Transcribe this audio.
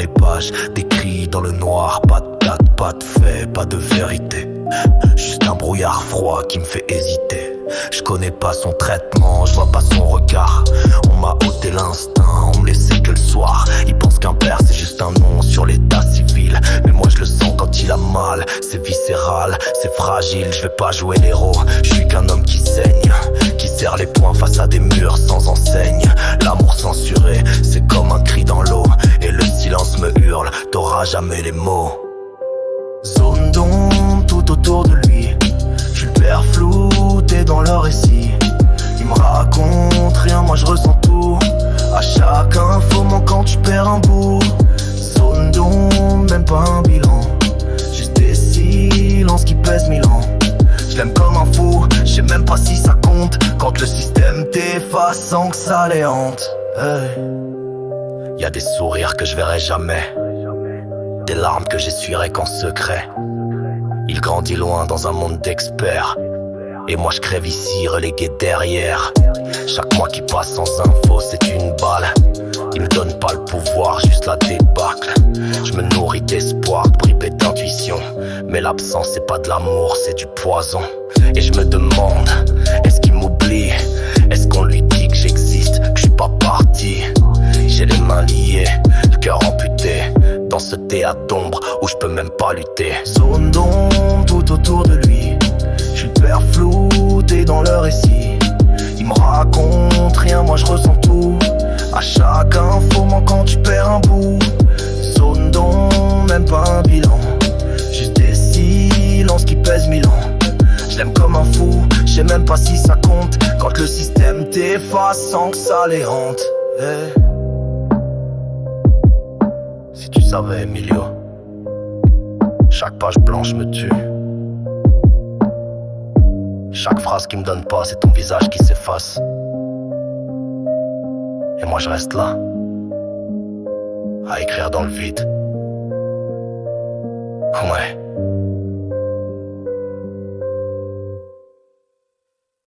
les pages, d'écrits dans le noir. Pas de date, pas de fait, pas de vérité. Juste un brouillard froid qui me fait hésiter. Je connais pas son traitement, je vois pas son regard. On m'a ôté l'instinct, on me laissait que le soir. Il pense qu'un père c'est juste un nom sur l'état civil, mais moi je le sens quand il a mal. C'est viscéral, c'est fragile, je vais pas jouer l'héros. Je suis qu'un homme qui saigne, qui serre les poings face à des murs sans enseigne. L'amour censuré, c'est comme un cri dans l'eau, et le silence me hurle, t'auras jamais les mots. Zone d'ombre tout autour de lui, je suis le père flouté dans le récit. Il me raconte rien, moi je ressens tout. À chaque info manquant tu perds un bout. Zone d'ombre, même pas un bilan, juste des silences qui pèsent 1000 ans. Je l'aime comme un fou, je sais même pas si ça compte. Quand le système t'efface sans que ça les hante. Hey. Y'a des sourires que je verrai jamais, des larmes que j'essuierai qu'en secret. Il grandit loin dans un monde d'experts, et moi je crève ici relégué derrière. Chaque mois qui passe sans info c'est une balle. Il me donne pas le pouvoir, juste la débâcle. Je me nourris d'espoir, bribé d'intuition, mais l'absence c'est pas de l'amour, c'est du poison. Et je me demande, est-ce qu'il m'oublie? Est-ce qu'on lui dit que j'existe, que je suis pas parti? J'ai les mains liées, le cœur amputé, dans ce théâtre d'ombre où je peux même pas lutter. Zone d'ombre tout autour de lui, je suis le père flouté dans le récit. Il me raconte rien, moi je ressens tout. À chaque info manquant tu perds un bout. Zone d'ombre, même pas un bilan, juste des silences qui pèsent 1000 ans. Je l'aime comme un fou, je sais même pas si ça compte. Quand le système t'efface sans que ça les hante. Hey. Si tu savais, Emilio, chaque page blanche me tue. Chaque phrase qui me donne pas, c'est ton visage qui s'efface. Et moi je reste là, à écrire dans le vide. Ouais.